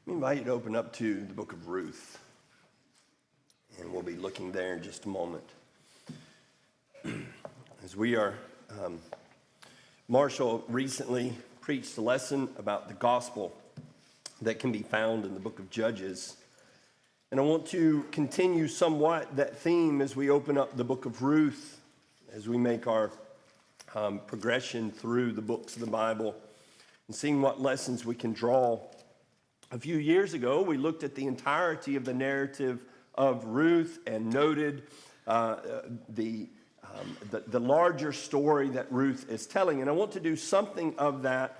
I invite you to open up to the book of Ruth, and we'll be looking there in just a moment. As we are, Marshall recently preached a lesson about the gospel that can be found in the book of Judges. And I want to continue somewhat that theme as we open up the book of Ruth, as we make our progression through the books of the Bible, and seeing what lessons we can draw. A few years ago, we looked at the entirety of the narrative of Ruth and noted the larger story that Ruth is telling. And I want to do something of that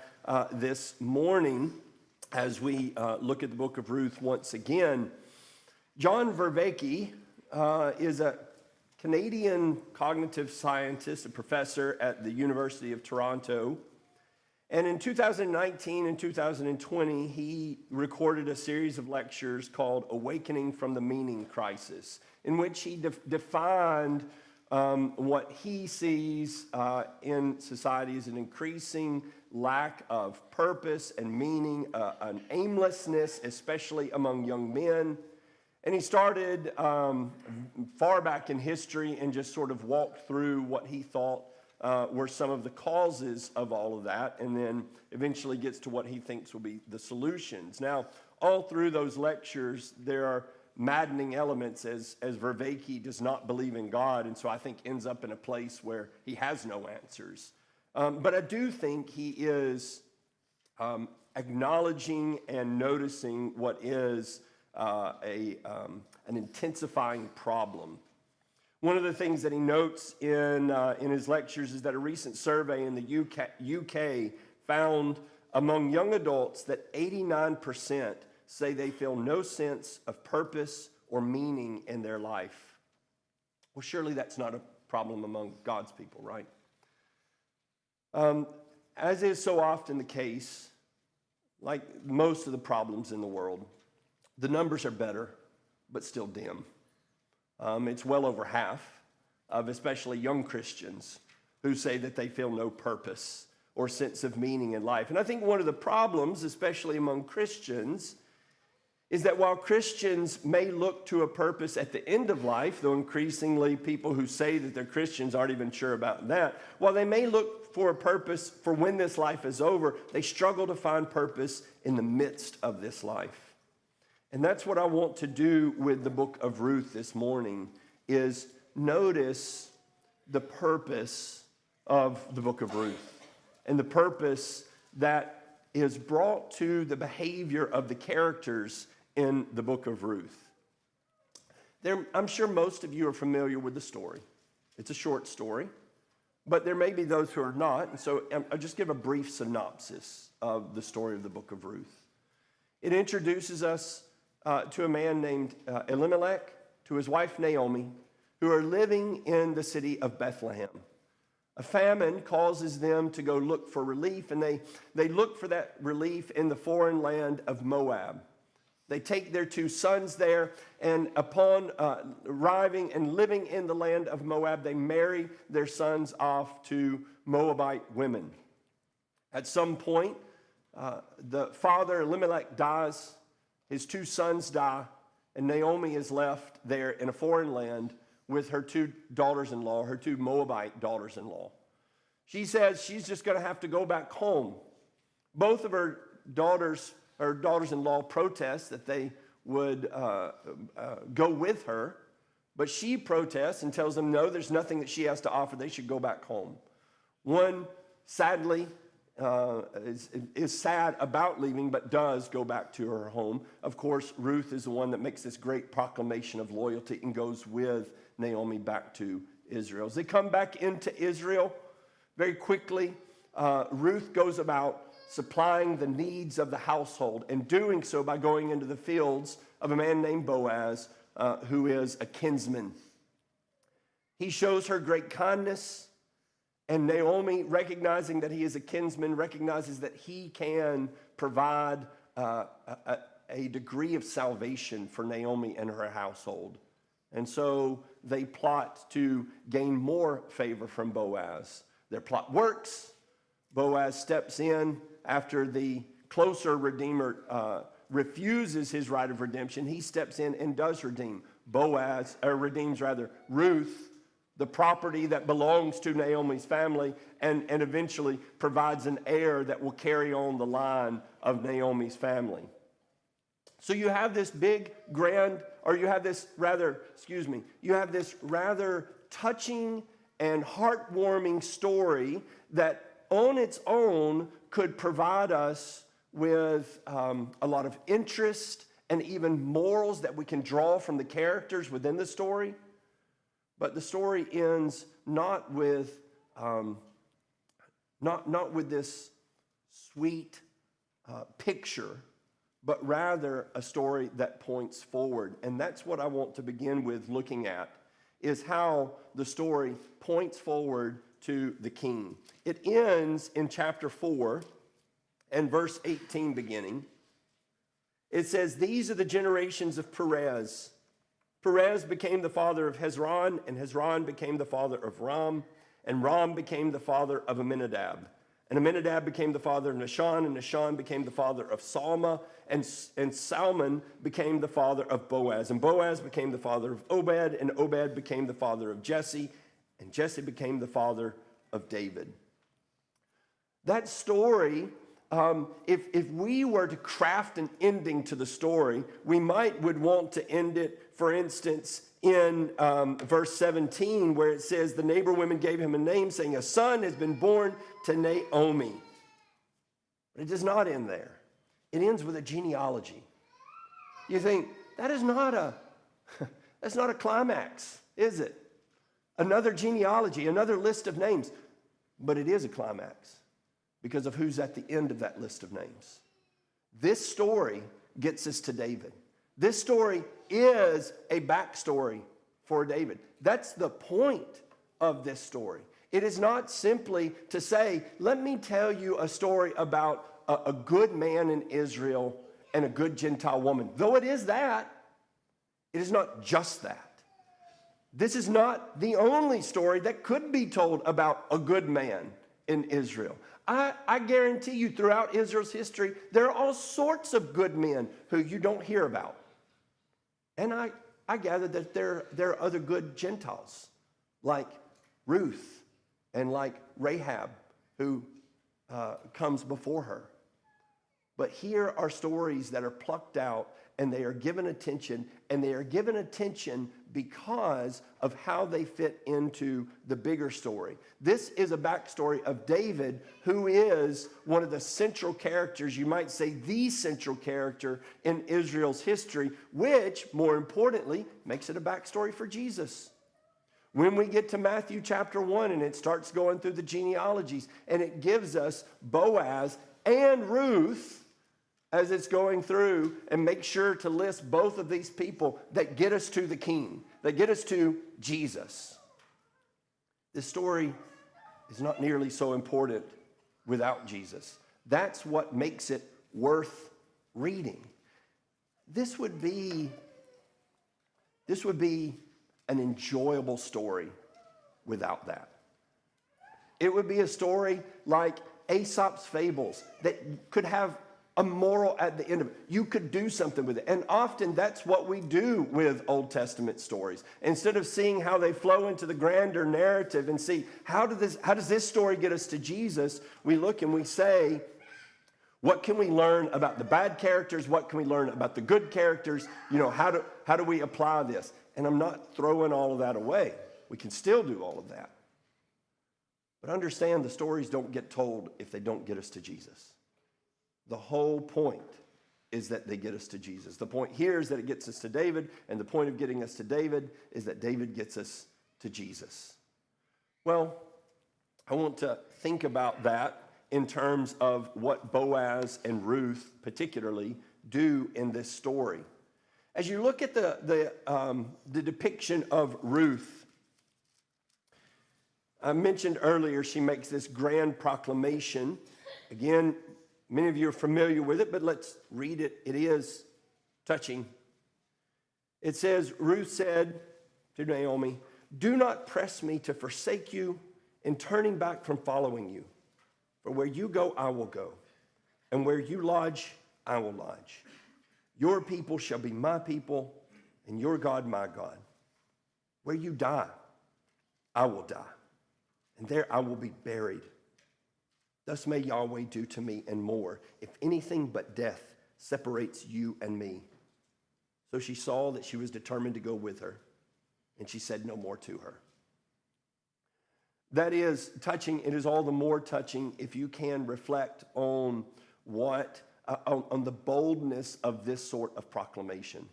this morning as we look at the book of Ruth once again. John Vervaeke is a Canadian cognitive scientist, a professor at the University of Toronto. And in 2019 and 2020, he recorded a series of lectures called Awakening from the Meaning Crisis, in which he defined what he sees in society as an increasing lack of purpose and meaning, an aimlessness, especially among young men. And he started far back in history and just sort of walked through what he thought were some of the causes of all of that, and then eventually gets to what he thinks will be the solutions. Now, all through those lectures, there are maddening elements as Vervaeke does not believe in God, and so I think ends up in a place where he has no answers. But I do think he is acknowledging and noticing what is an intensifying problem. One of the things that he notes in his lectures is that a recent survey in the UK found among young adults that 89% say they feel no sense of purpose or meaning in their life. Well, surely that's not a problem among God's people, right? As is so often the case, like most of the problems in the world, the numbers are better, but still dim. It's well over half of especially young Christians who say that they feel no purpose or sense of meaning in life. And I think one of the problems, especially among Christians, is that while Christians may look to a purpose at the end of life, though increasingly people who say that they're Christians aren't even sure about that, while they may look for a purpose for when this life is over, they struggle to find purpose in the midst of this life. And that's what I want to do with the book of Ruth this morning, is notice the purpose of the book of Ruth and the purpose that is brought to the behavior of the characters in the book of Ruth. I'm sure most of you are familiar with the story. It's a short story, but there may be those who are not, and so I'll just give a brief synopsis of the story of the book of Ruth. It introduces us to a man named Elimelech, to his wife Naomi, who are living in the city of Bethlehem. A famine causes them to go look for relief, and they look for that relief in the foreign land of Moab. They take their two sons there, and upon arriving and living in the land of Moab, they marry their sons off to Moabite women. At some point, the father, Elimelech, dies. His two sons die, and Naomi is left there in a foreign land with her two daughters-in-law, her two Moabite daughters-in-law. She says she's just going to have to go back home. Both of her daughters-in-law protest that they would go with her, but she protests and tells them no, there's nothing that she has to offer. They should go back home. One, sadly, is sad about leaving, but does go back to her home. Of course, Ruth is the one that makes this great proclamation of loyalty and goes with Naomi back to Israel. As they come back into Israel, very quickly, Ruth goes about supplying the needs of the household, and doing so by going into the fields of a man named Boaz, who is a kinsman. He shows her great kindness. And Naomi, recognizing that he is a kinsman, recognizes that he can provide a degree of salvation for Naomi and her household. And so they plot to gain more favor from Boaz. Their plot works. Boaz steps in after the closer Redeemer refuses his right of redemption, he steps in and does redeem. Redeems Ruth, the property that belongs to Naomi's family, and eventually provides an heir that will carry on the line of Naomi's family. So you have this you have this rather touching and heartwarming story that on its own could provide us with a lot of interest and even morals that we can draw from the characters within the story. But the story ends not with this sweet picture, but rather a story that points forward. And that's what I want to begin with looking at, is how the story points forward to the king. It ends in chapter 4 and verse 18 beginning. It says, "These are the generations of Perez. Perez became the father of Hezron, and Hezron became the father of Ram, and Ram became the father of Amminadab. And Amminadab became the father of Nahshon, and Nahshon became the father of Salma, and Salmon became the father of Boaz. And Boaz became the father of Obed, and Obed became the father of Jesse, and Jesse became the father of David." That story, if we were to craft an ending to the story, we would want to end it, for instance, in verse 17, where it says, "The neighbor women gave him a name, saying, 'A son has been born to Naomi.'" But it does not end there. It ends with a genealogy. You think, that's not a climax, is it? Another genealogy, another list of names. But it is a climax because of who's at the end of that list of names. This story gets us to David. This story is a backstory for David. That's the point of this story. It is not simply to say, let me tell you a story about a good man in Israel and a good Gentile woman. Though it is that, it is not just that. This is not the only story that could be told about a good man in Israel. I guarantee you, throughout Israel's history, there are all sorts of good men who you don't hear about. And I gather that there are other good Gentiles, like Ruth and like Rahab, who comes before her. But here are stories that are plucked out, and they are given attention, and they are given attention because of how they fit into the bigger story. This is a backstory of David, who is one of the central characters, you might say the central character in Israel's history, which, more importantly, makes it a backstory for Jesus. When we get to Matthew chapter 1 and it starts going through the genealogies, and it gives us Boaz and Ruth as it's going through, and make sure to list both of these people that get us to the king, that get us to Jesus. This story is not nearly so important without Jesus. That's what makes it worth reading. This would be an enjoyable story without that. It would be a story like Aesop's fables that could have a moral at the end of it. You could do something with it. And often that's what we do with Old Testament stories. Instead of seeing how they flow into the grander narrative and see how does this story get us to Jesus, we look and we say, what can we learn about the bad characters? What can we learn about the good characters? How do we apply this? And I'm not throwing all of that away. We can still do all of that. But understand, the stories don't get told if they don't get us to Jesus. The whole point is that they get us to Jesus. The point here is that it gets us to David, and the point of getting us to David is that David gets us to Jesus. Well, I want to think about that in terms of what Boaz and Ruth particularly do in this story. As you look at the depiction of Ruth, I mentioned earlier she makes this grand proclamation. Again, many of you are familiar with it, but let's read it. It is touching. It says, Ruth said to Naomi, "Do not press me to forsake you in turning back from following you. For where you go, I will go, and where you lodge, I will lodge. Your people shall be my people, and your God my God. Where you die, I will die, and there I will be buried. Thus may Yahweh do to me and more, if anything but death separates you and me. So she saw that she was determined to go with her, and she said no more to her. That is touching. It is all the more touching if you can reflect on on the boldness of this sort of proclamation.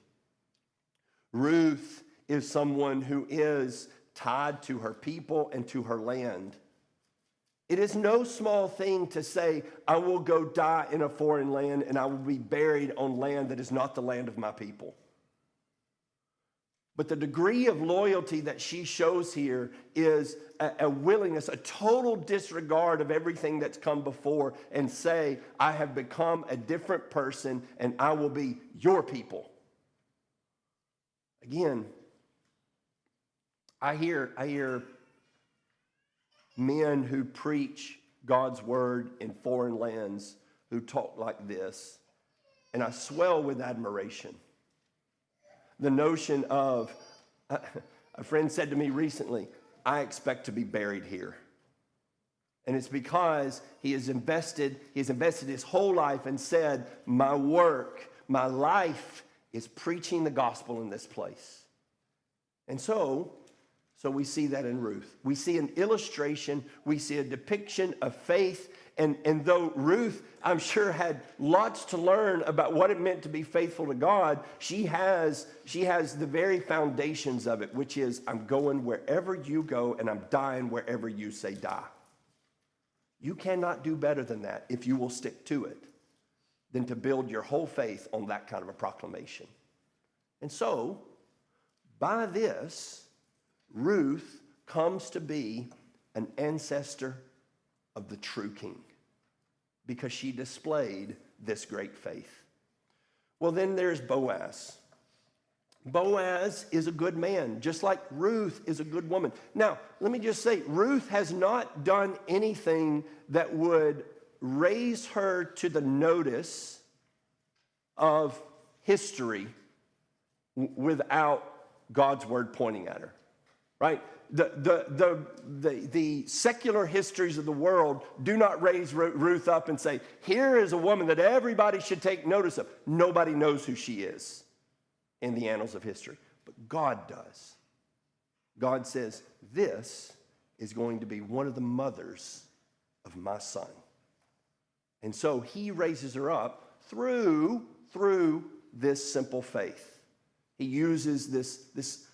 Ruth is someone who is tied to her people and to her land. It is no small thing to say, I will go die in a foreign land and I will be buried on land that is not the land of my people. But the degree of loyalty that she shows here is a willingness, a total disregard of everything that's come before, and say, I have become a different person and I will be your people. Again, I hear men who preach God's word in foreign lands who talk like this, and I swell with admiration. The notion of, a friend said to me recently, I expect to be buried here. And it's because he has invested his whole life and said, my work, my life is preaching the gospel in this place. And so we see that in Ruth. We see an illustration, we see a depiction of faith. And though Ruth, I'm sure, had lots to learn about what it meant to be faithful to God, she has the very foundations of it, which is, I'm going wherever you go and I'm dying wherever you say die. You cannot do better than that if you will stick to it than to build your whole faith on that kind of a proclamation. And so, by this, Ruth comes to be an ancestor of the true king, because she displayed this great faith. Well, then there's Boaz. Boaz is a good man, just like Ruth is a good woman. Now, let me just say, Ruth has not done anything that would raise her to the notice of history without God's word pointing at her, right? The secular histories of the world do not raise Ruth up and say, here is a woman that everybody should take notice of. Nobody knows who she is in the annals of history, but God does. God says, this is going to be one of the mothers of my son. And so he raises her up through this simple faith. He uses this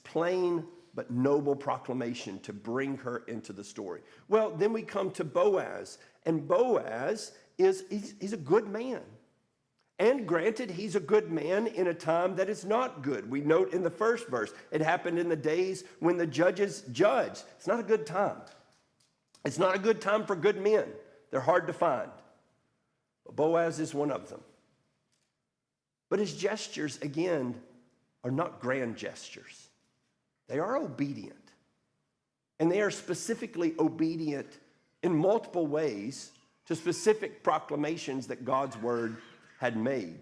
plain but noble proclamation to bring her into the story. Well, then we come to Boaz, and Boaz he's a good man. And granted, he's a good man in a time that is not good. We note in the first verse, it happened in the days when the judges judged. It's not a good time. It's not a good time for good men. They're hard to find. But Boaz is one of them. But his gestures, again, are not grand gestures. They are obedient. And they are specifically obedient in multiple ways to specific proclamations that God's word had made.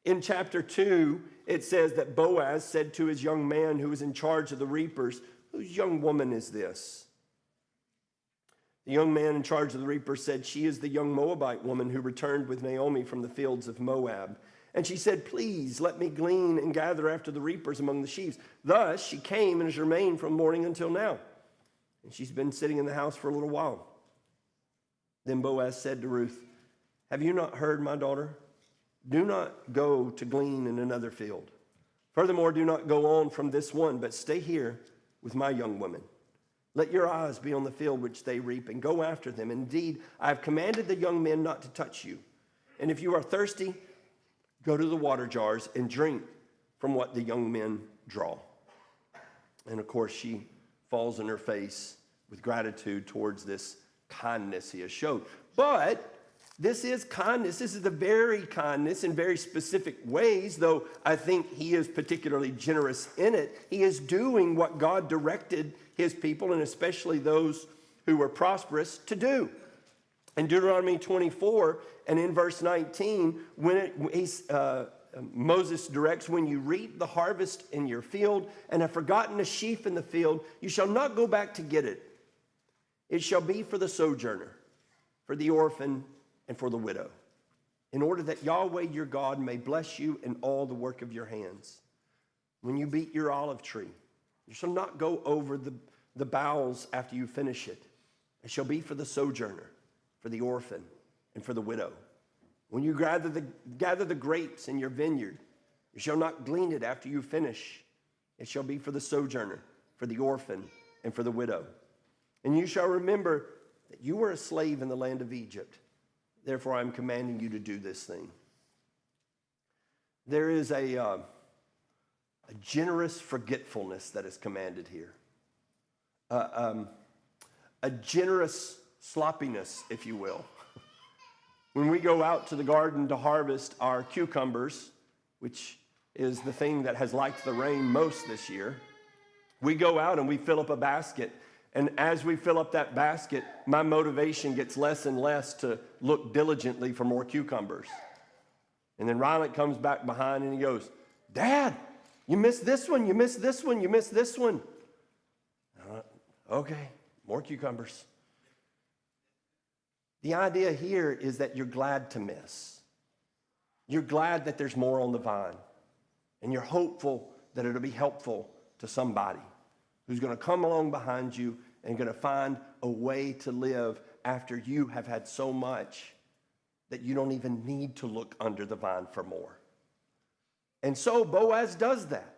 In chapter 2, it says that Boaz said to his young man who was in charge of the reapers, whose young woman is this? The young man in charge of the reapers said, she is the young Moabite woman who returned with Naomi from the fields of Moab. And she said, please let me glean and gather after the reapers among the sheaves. Thus she came and has remained from morning until now. And she's been sitting in the house for a little while. Then Boaz said to Ruth, have you not heard, my daughter? Do not go to glean in another field. Furthermore, do not go on from this one, but stay here with my young women. Let your eyes be on the field which they reap, and go after them. Indeed, I have commanded the young men not to touch you. And if you are thirsty, go to the water jars and drink from what the young men draw. And of course, she falls on her face with gratitude towards this kindness he has showed. But this is kindness. This is the very kindness in very specific ways, though I think he is particularly generous in it. He is doing what God directed his people, and especially those who were prosperous, to do. In Deuteronomy 24 and in verse 19, Moses directs, when you reap the harvest in your field and have forgotten a sheaf in the field, you shall not go back to get it. It shall be for the sojourner, for the orphan, and for the widow, in order that Yahweh your God may bless you in all the work of your hands. When you beat your olive tree, you shall not go over the boughs after you finish it. It shall be for the sojourner, for the orphan, and for the widow. When you gather the grapes in your vineyard, you shall not glean it after you finish. It shall be for the sojourner, for the orphan, and for the widow. And you shall remember that you were a slave in the land of Egypt. Therefore, I am commanding you to do this thing. There is a generous forgetfulness that is commanded here. A generous sloppiness, if you will. When we go out to the garden to harvest our cucumbers, which is the thing that has liked the rain most this year, we go out and we fill up a basket. And as we fill up that basket, my motivation gets less and less to look diligently for more cucumbers. And then Ryland comes back behind and he goes, Dad, you missed this one, you missed this one, you missed this one. Okay, more cucumbers. The idea here is that you're glad to miss. You're glad that there's more on the vine. And you're hopeful that it'll be helpful to somebody who's going to come along behind you and going to find a way to live after you have had so much that you don't even need to look under the vine for more. And so Boaz does that.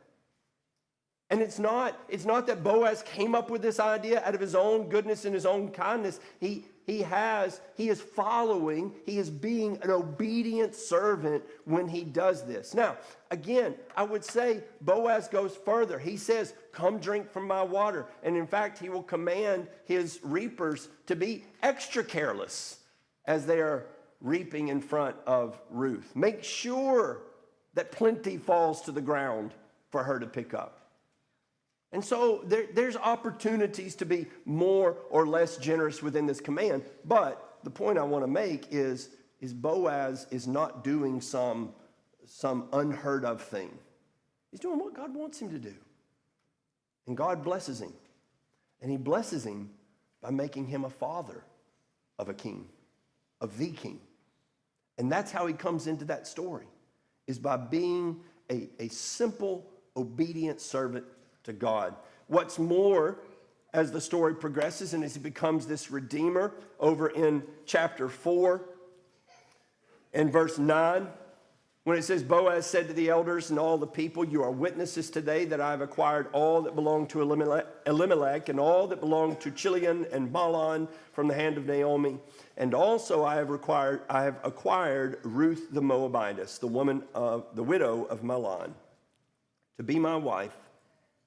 And it's not that Boaz came up with this idea out of his own goodness and his own kindness. He is following, he is being an obedient servant when he does this. Now, again, I would say Boaz goes further. He says, come drink from my water. And in fact, he will command his reapers to be extra careless as they are reaping in front of Ruth. Make sure that plenty falls to the ground for her to pick up. And so there's opportunities to be more or less generous within this command. But the point I want to make is Boaz is not doing some unheard of thing. He's doing what God wants him to do. And God blesses him. And he blesses him by making him a father of a king, of the king. And that's how he comes into that story, is by being a simple, obedient servant to God. What's more, as the story progresses and as he becomes this redeemer, over in chapter 4 and verse 9, when it says, Boaz said to the elders and all the people, you are witnesses today that I have acquired all that belonged to Elimelech and all that belonged to Chilion and Mahlon from the hand of Naomi. And also I have acquired Ruth the Moabitess, the widow of Mahlon, to be my wife,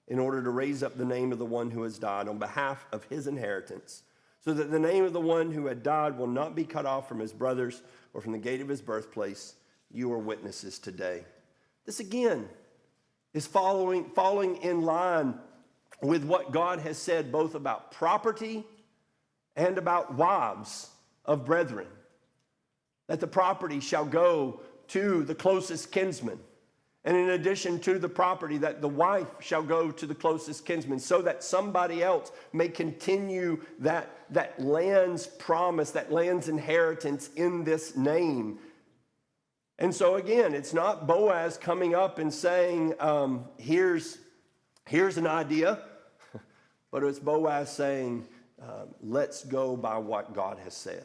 in order to raise up the name of the one who has died on behalf of his inheritance, so that the name of the one who had died will not be cut off from his brothers or from the gate of his birthplace. You are witnesses today. This again is falling in line with what God has said both about property and about wives of brethren, that the property shall go to the closest kinsman. And in addition to the property, that the wife shall go to the closest kinsman, so that somebody else may continue that land's promise, that land's inheritance in this name. And so again, it's not Boaz coming up and saying, here's an idea, but it's Boaz saying, let's go by what God has said.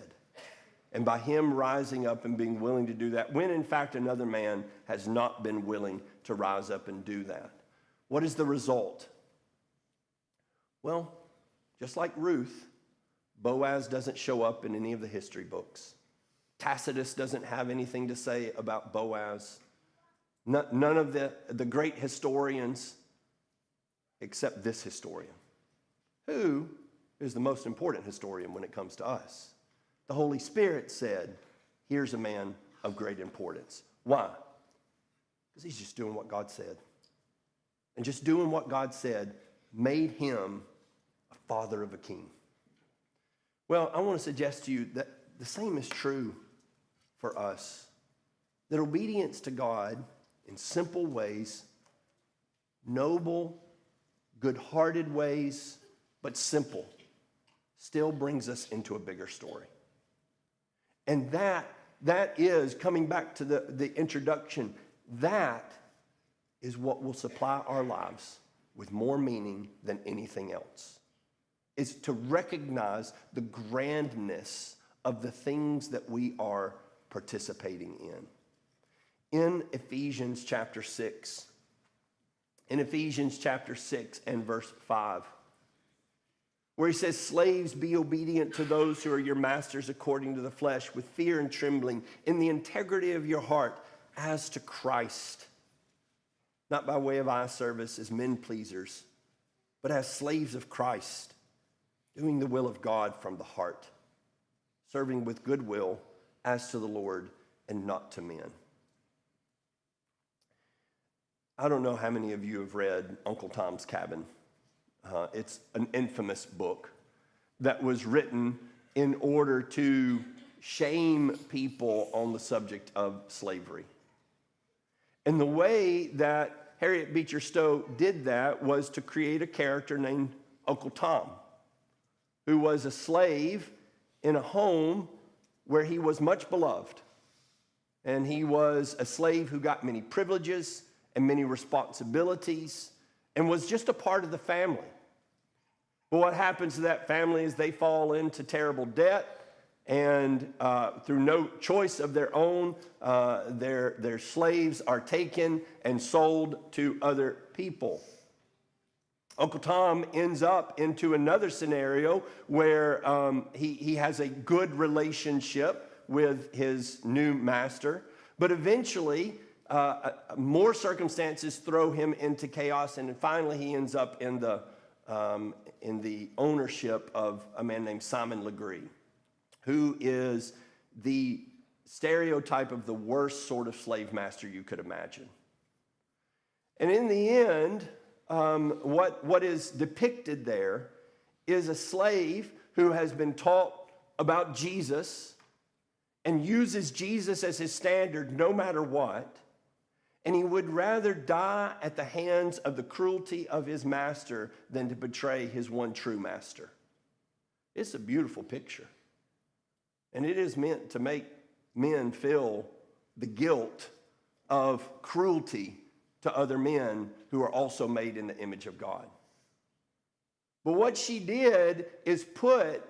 And by him rising up and being willing to do that, when in fact another man has not been willing to rise up and do that. What is the result? Well, just like Ruth, Boaz doesn't show up in any of the history books. Tacitus doesn't have anything to say about Boaz. None of the great historians, except this historian, who is the most important historian when it comes to us. The Holy Spirit said, here's a man of great importance. Why? Because he's just doing what God said. And just doing what God said made him a father of a king. Well, I want to suggest to you that the same is true for us. That obedience to God in simple ways, noble, good-hearted ways, but simple, still brings us into a bigger story. And that is, coming back to the introduction, that is what will supply our lives with more meaning than anything else. Is to recognize the grandness of the things that we are participating in. In Ephesians chapter 6, and verse 5, where he says, slaves, be obedient to those who are your masters according to the flesh, with fear and trembling, in the integrity of your heart, as to Christ, not by way of eye service as men pleasers, but as slaves of Christ, doing the will of God from the heart, serving with good will as to the Lord and not to men. I don't know how many of you have read Uncle Tom's Cabin. It's an infamous book that was written in order to shame people on the subject of slavery. And the way that Harriet Beecher Stowe did that was to create a character named Uncle Tom, who was a slave in a home where he was much beloved. And he was a slave who got many privileges and many responsibilities and was just a part of the family. But what happens to that family is they fall into terrible debt, and through no choice of their own, their slaves are taken and sold to other people. Uncle Tom ends up into another scenario where he has a good relationship with his new master, but eventually more circumstances throw him into chaos, and finally he ends up in the ownership of a man named Simon Legree, who is the stereotype of the worst sort of slave master you could imagine. And in the end, what is depicted there is a slave who has been taught about Jesus and uses Jesus as his standard no matter what, and he would rather die at the hands of the cruelty of his master than to betray his one true master. It's a beautiful picture. And it is meant to make men feel the guilt of cruelty to other men who are also made in the image of God. But what she did is put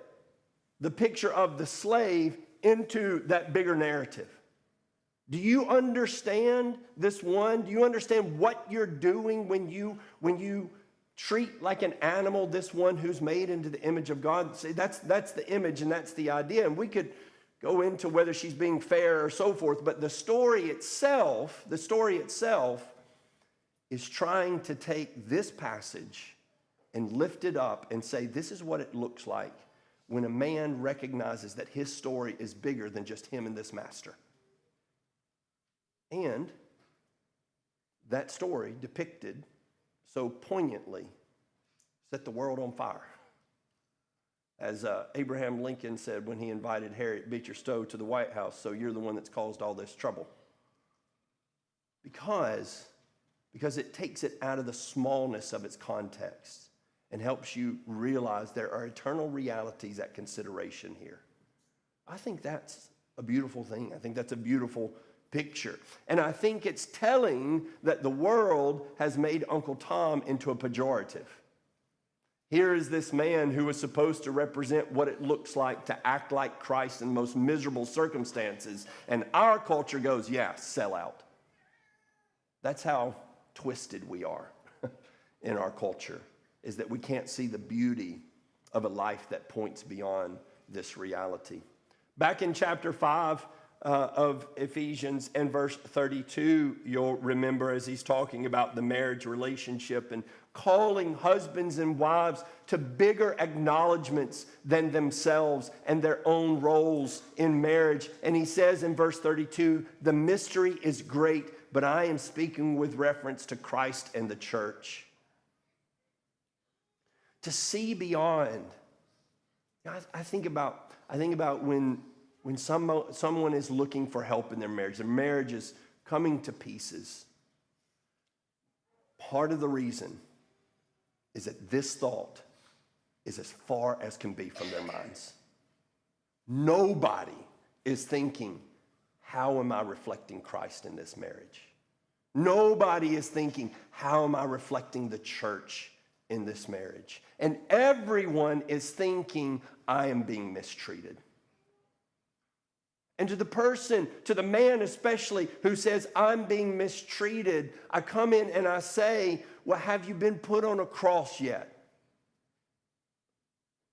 the picture of the slave into that bigger narrative. Do you understand this one? Do you understand what you're doing when you treat like an animal this one who's made into the image of God? See, that's the image and that's the idea. And we could go into whether she's being fair or so forth, but the story itself is trying to take this passage and lift it up and say, this is what it looks like when a man recognizes that his story is bigger than just him and this master. And that story depicted so poignantly set the world on fire. As Abraham Lincoln said when he invited Harriet Beecher Stowe to the White House, so you're the one that's caused all this trouble. Because it takes it out of the smallness of its context and helps you realize there are eternal realities at consideration here. I think that's a beautiful thing. I think that's a beautiful picture. And I think it's telling that the world has made Uncle Tom into a pejorative. Here is this man who was supposed to represent what it looks like to act like Christ in the most miserable circumstances. And our culture goes, yeah, sell out. That's how twisted we are in our culture, is that we can't see the beauty of a life that points beyond this reality. Back in chapter 5 of Ephesians and verse 32, you'll remember as he's talking about the marriage relationship and calling husbands and wives to bigger acknowledgments than themselves and their own roles in marriage. And he says in verse 32, the mystery is great, but I am speaking with reference to Christ and the church. To see beyond. I think about when when someone is looking for help in their marriage is coming to pieces, part of the reason is that this thought is as far as can be from their minds. Nobody is thinking, how am I reflecting Christ in this marriage? Nobody is thinking, how am I reflecting the church in this marriage? And everyone is thinking, I am being mistreated. And to the person, to the man especially, who says, I'm being mistreated, I come in and I say, well, have you been put on a cross yet?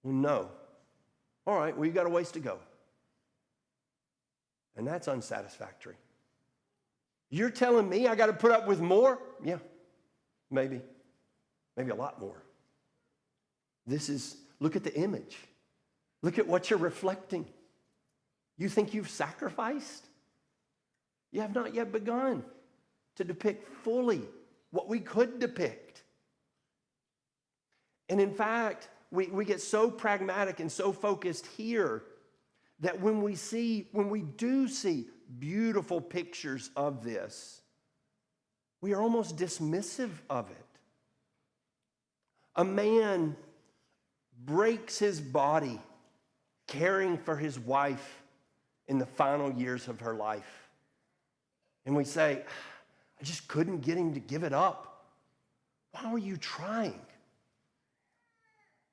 Well, no. All right, well, you got a ways to go. And that's unsatisfactory. You're telling me I got to put up with more? Yeah, maybe. Maybe a lot more. Look at the image. Look at what you're reflecting. You think you've sacrificed? You have not yet begun to depict fully what we could depict. And in fact, we get so pragmatic and so focused here that when we do see beautiful pictures of this, we are almost dismissive of it. A man breaks his body caring for his wife in the final years of her life. And we say, I just couldn't get him to give it up. Why were you trying?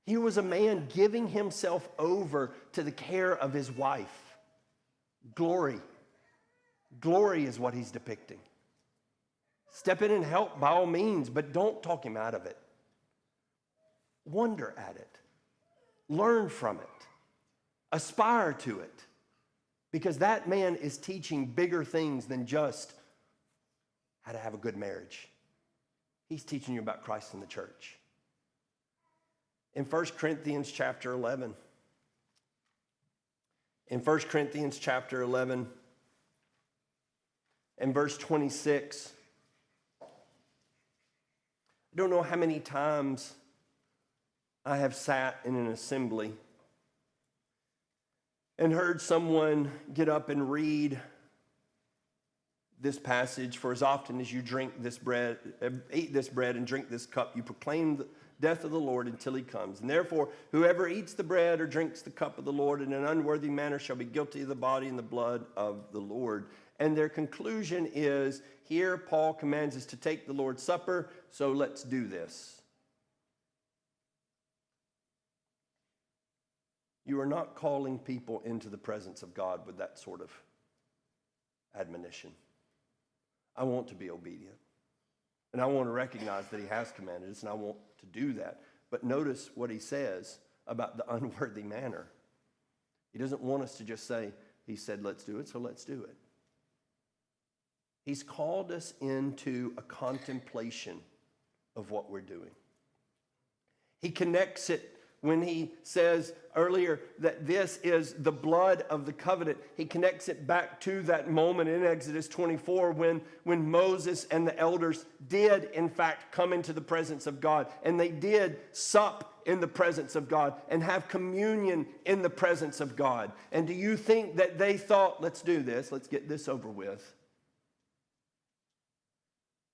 Here was a man giving himself over to the care of his wife. Glory. Glory is what he's depicting. Step in and help by all means, but don't talk him out of it. Wonder at it. Learn from it. Aspire to it. Because that man is teaching bigger things than just how to have a good marriage. He's teaching you about Christ and the church. In 1 Corinthians chapter 11, and verse 26, I don't know how many times I have sat in an assembly and heard someone get up and read this passage, for as often as you eat this bread and drink this cup, you proclaim the death of the Lord until he comes. And therefore, whoever eats the bread or drinks the cup of the Lord in an unworthy manner shall be guilty of the body and the blood of the Lord. And their conclusion is, here Paul commands us to take the Lord's Supper, so let's do this. You are not calling people into the presence of God with that sort of admonition. I want to be obedient. And I want to recognize that he has commanded us, and I want to do that. But notice what he says about the unworthy manner. He doesn't want us to just say, he said, let's do it, so let's do it. He's called us into a contemplation of what we're doing. He connects it when he says earlier that this is the blood of the covenant. He connects it back to that moment in Exodus 24 when Moses and the elders did, in fact, come into the presence of God. And they did sup in the presence of God and have communion in the presence of God. And do you think that they thought, let's do this, let's get this over with?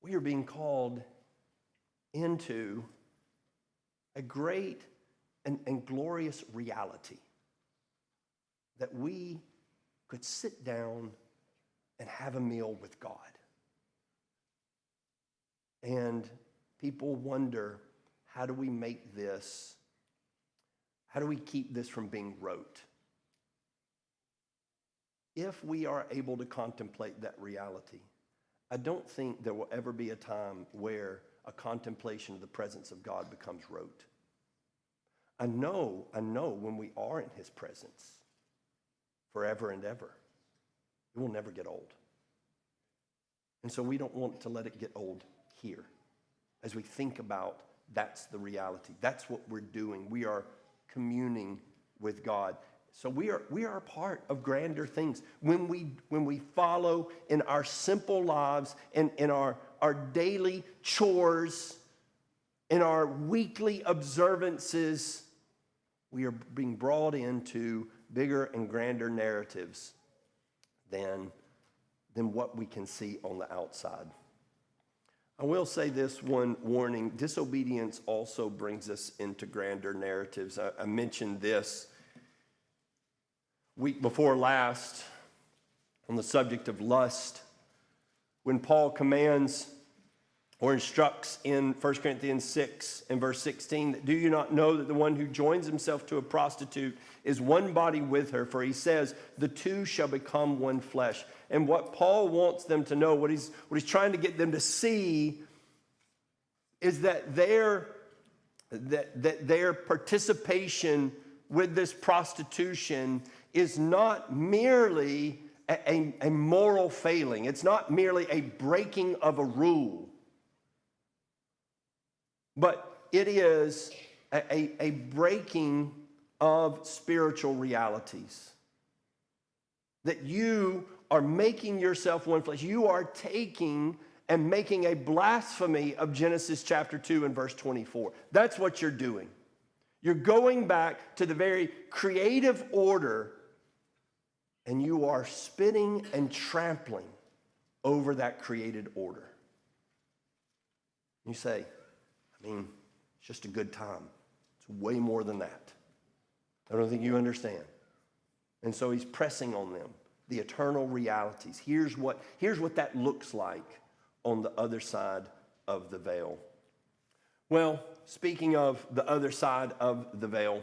We are being called into a great and glorious reality that we could sit down and have a meal with God. And people wonder, how do we make this, how do we keep this from being rote? If we are able to contemplate that reality, I don't think there will ever be a time where a contemplation of the presence of God becomes rote. I know when we are in his presence forever and ever, it will never get old. And so we don't want to let it get old here. As we think about, that's the reality. That's what we're doing. We are communing with God. So we are a part of grander things. When we follow in our simple lives, in our daily chores, in our weekly observances, we are being brought into bigger and grander narratives than what we can see on the outside. I will say this one warning: disobedience also brings us into grander narratives. I mentioned this week before last on the subject of lust, when Paul commands or instructs in 1 Corinthians 6 and verse 16, that do you not know that the one who joins himself to a prostitute is one body with her? For he says, the two shall become one flesh. And what Paul wants them to know, what he's trying to get them to see, is that their participation with this prostitution is not merely a moral failing. It's not merely a breaking of a rule. But it is a breaking of spiritual realities. That you are making yourself one flesh. You are taking and making a blasphemy of Genesis chapter 2 and verse 24. That's what you're doing. You're going back to the very creative order, and you are spitting and trampling over that created order. You say, it's just a good time. It's way more than that. I don't think you understand. And so he's pressing on them the eternal realities. Here's what that looks like on the other side of the veil. Well, speaking of the other side of the veil,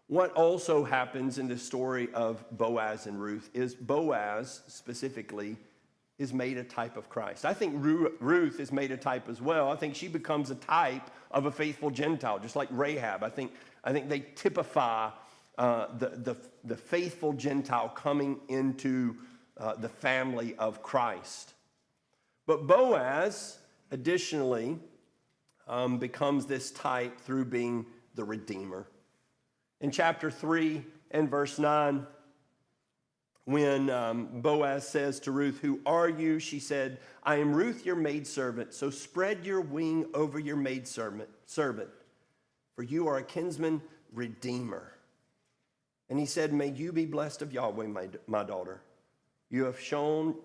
what also happens in the story of Boaz and Ruth is Boaz specifically is made a type of Christ. I think Ruth is made a type as well. I think she becomes a type of a faithful Gentile, just like Rahab. I think they typify the faithful Gentile coming into the family of Christ. But Boaz, additionally, becomes this type through being the Redeemer. In chapter 3 and verse 9, when Boaz says to Ruth, "Who are you?" she said, "I am Ruth, your maidservant. So spread your wing over your maidservant, for you are a kinsman redeemer." And he said, "May you be blessed of Yahweh, my daughter. You have shown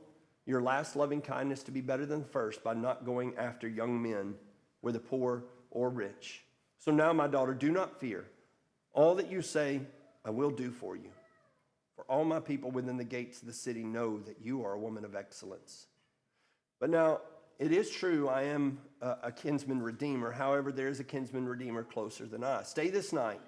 your last loving kindness to be better than the first by not going after young men, whether poor or rich. So now, my daughter, do not fear. All that you say, I will do for you. For all my people within the gates of the city know that you are a woman of excellence. But now, it is true I am a kinsman redeemer. However, there is a kinsman redeemer closer than I. Stay this night,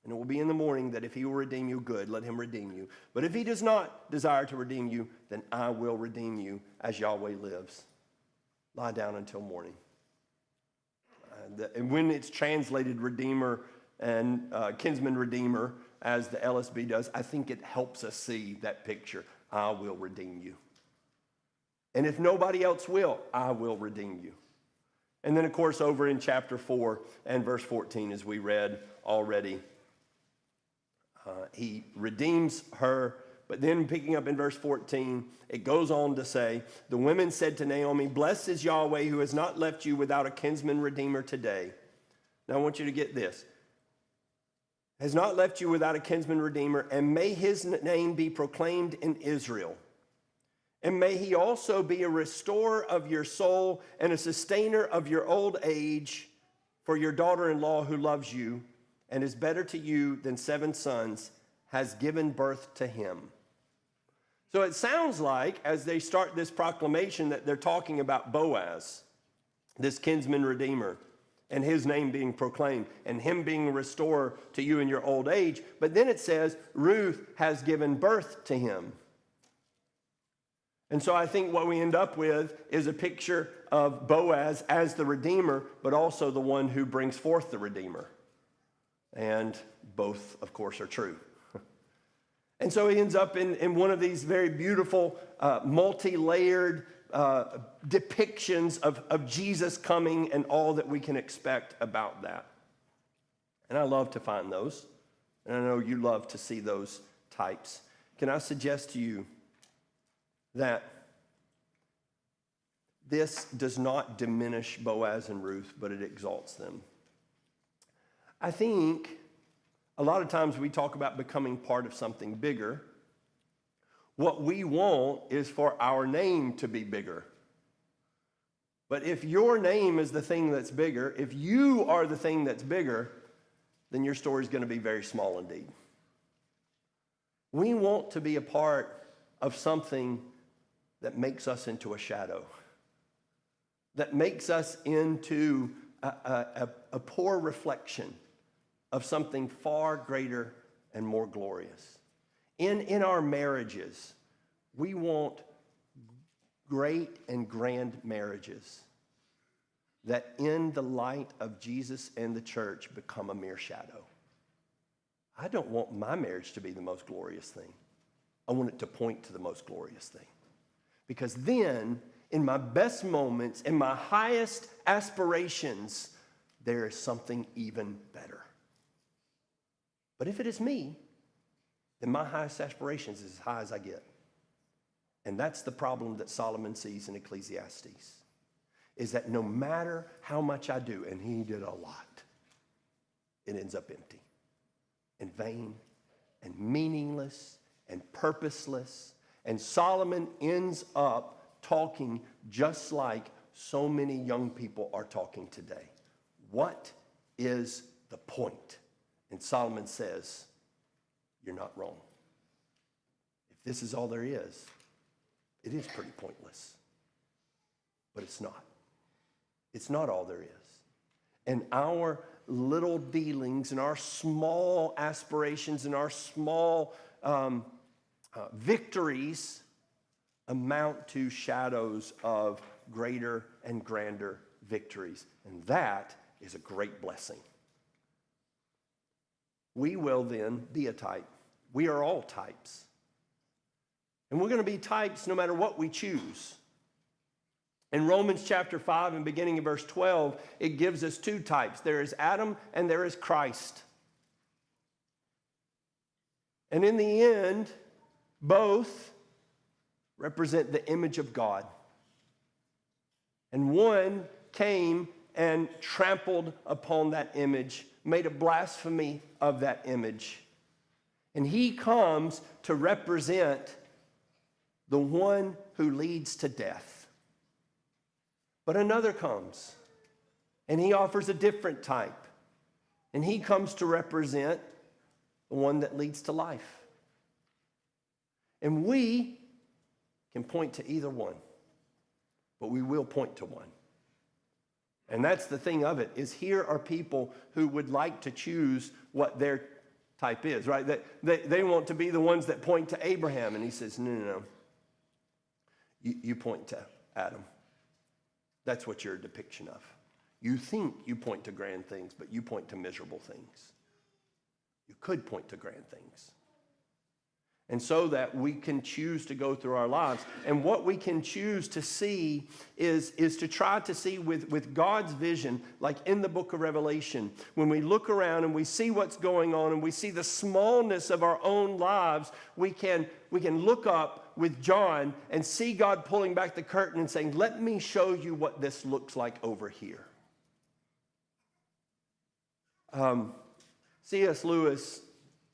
and it will be in the morning that if he will redeem you, good, let him redeem you. But if he does not desire to redeem you, then I will redeem you as Yahweh lives. Lie down until morning." And when it's translated redeemer and kinsman redeemer, as the LSB does, I think it helps us see that picture. I will redeem you. And if nobody else will, I will redeem you. And then, of course, over in chapter 4 and verse 14, as we read already, he redeems her. But then picking up in verse 14, it goes on to say, "The women said to Naomi, 'Blessed is Yahweh who has not left you without a kinsman redeemer today.'" Now I want you to get this. "Has not left you without a kinsman redeemer, and may his name be proclaimed in Israel. And may he also be a restorer of your soul and a sustainer of your old age, for your daughter-in-law who loves you and is better to you than 7 sons has given birth to him." So it sounds like, as they start this proclamation, that they're talking about Boaz, this kinsman redeemer, and his name being proclaimed, and him being a restorer to you in your old age. But then it says, Ruth has given birth to him. And so I think what we end up with is a picture of Boaz as the Redeemer, but also the one who brings forth the Redeemer. And both, of course, are true. And so he ends up in one of these very beautiful, multi-layered depictions of Jesus coming and all that we can expect about that. And I love to find those. And I know you love to see those types. Can I suggest to you that this does not diminish Boaz and Ruth, but it exalts them? I think A lot of times we talk about becoming part of something bigger. What we want is for our name to be bigger. But if your name is the thing that's bigger, if you are the thing that's bigger, then your story is going to be very small indeed. We want to be a part of something that makes us into a shadow, that makes us into a poor reflection of something far greater and more glorious. In our marriages, we want great and grand marriages that in the light of Jesus and the church become a mere shadow. I don't want my marriage to be the most glorious thing. I want it to point to the most glorious thing. Because then, in my best moments, in my highest aspirations, there is something even better. But if it is me, then my highest aspirations is as high as I get. And that's the problem that Solomon sees in Ecclesiastes, is that no matter how much I do, and he did a lot, it ends up empty and vain and meaningless and purposeless. And Solomon ends up talking just like so many young people are talking today. What is the point? And Solomon says, you're not wrong. If this is all there is, it is pretty pointless. But it's not. It's not all there is. And our little dealings and our small aspirations and our small victories amount to shadows of greater and grander victories. And that is a great blessing. We will then be a type. We are all types. And we're going to be types no matter what we choose. In Romans chapter 5 and beginning of verse 12, it gives us two types. There is Adam and there is Christ. And in the end, both represent the image of God. And one came and trampled upon that image, made a blasphemy of that image. And he comes to represent the one who leads to death. But another comes, and he offers a different type. And he comes to represent the one that leads to life. And we can point to either one, but we will point to one. And that's the thing of it, is here are people who would like to choose what their type is, right? They want to be the ones that point to Abraham. And he says, no. You point to Adam. That's what you're a depiction of. You think you point to grand things, but you point to miserable things. You could point to grand things. And so that we can choose to go through our lives. And what we can choose to see is to try to see with God's vision, like in the book of Revelation, when we look around and we see what's going on and we see the smallness of our own lives, we can look up with John and see God pulling back the curtain and saying, let me show you what this looks like over here. C.S. Lewis,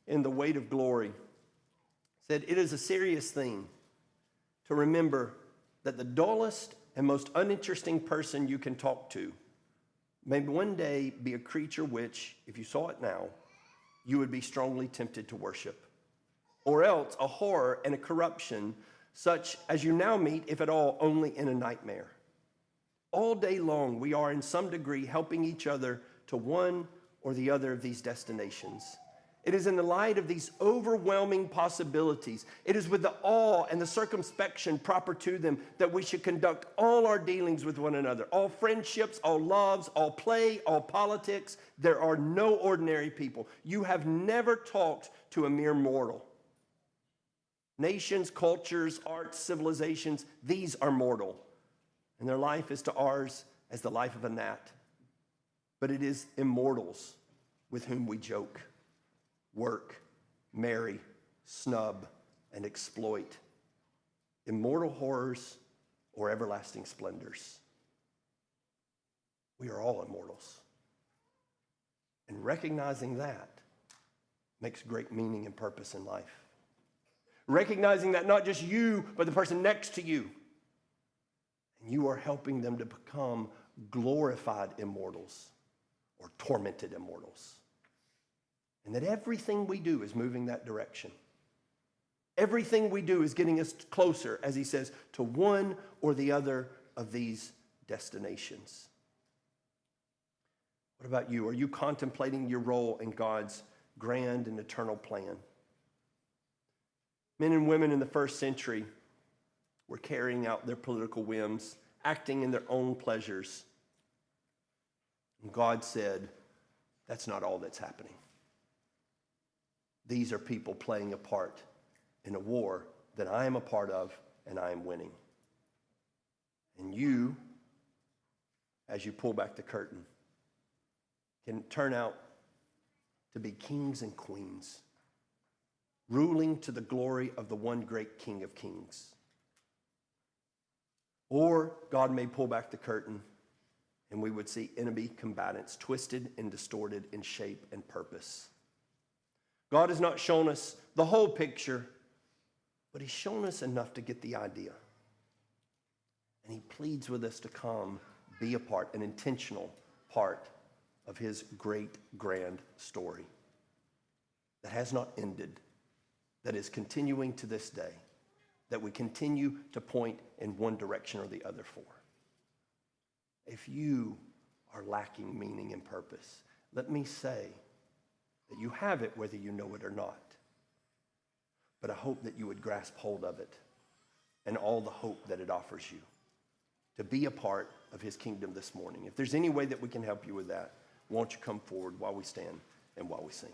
in The Weight of Glory, said, it is a serious thing to remember that the dullest and most uninteresting person you can talk to may one day be a creature which, if you saw it now, you would be strongly tempted to worship. Or else a horror and a corruption such as you now meet, if at all, only in a nightmare. All day long, we are in some degree helping each other to one or the other of these destinations. It is in the light of these overwhelming possibilities, it is with the awe and the circumspection proper to them that we should conduct all our dealings with one another, all friendships, all loves, all play, all politics. There are no ordinary people. You have never talked to a mere mortal. Nations, cultures, arts, civilizations, these are mortal. And their life is to ours as the life of a gnat. But it is immortals with whom we joke, work, marry, snub, and exploit. Immortal horrors or everlasting splendors. We are all immortals. And recognizing that, makes great meaning and purpose in life. Recognizing that not just you, but the person next to you, and you are helping them to become glorified immortals or tormented immortals. And that everything we do is moving that direction. Everything we do is getting us closer, as he says, to one or the other of these destinations. What about you? Are you contemplating your role in God's grand and eternal plan? Men and women in the first century were carrying out their political whims, acting in their own pleasures. And God said, that's not all that's happening. These are people playing a part in a war that I am a part of and I am winning. And you, as you pull back the curtain, can turn out to be kings and queens, ruling to the glory of the one great King of Kings. Or God may pull back the curtain and we would see enemy combatants twisted and distorted in shape and purpose. God has not shown us the whole picture, but he's shown us enough to get the idea. And he pleads with us to come be a part, an intentional part of his great, grand story that has not ended, that is continuing to this day, that we continue to point in one direction or the other for. If you are lacking meaning and purpose, let me say that you have it whether you know it or not. But I hope that you would grasp hold of it and all the hope that it offers you to be a part of his kingdom this morning. If there's any way that we can help you with that, won't you come forward while we stand and while we sing?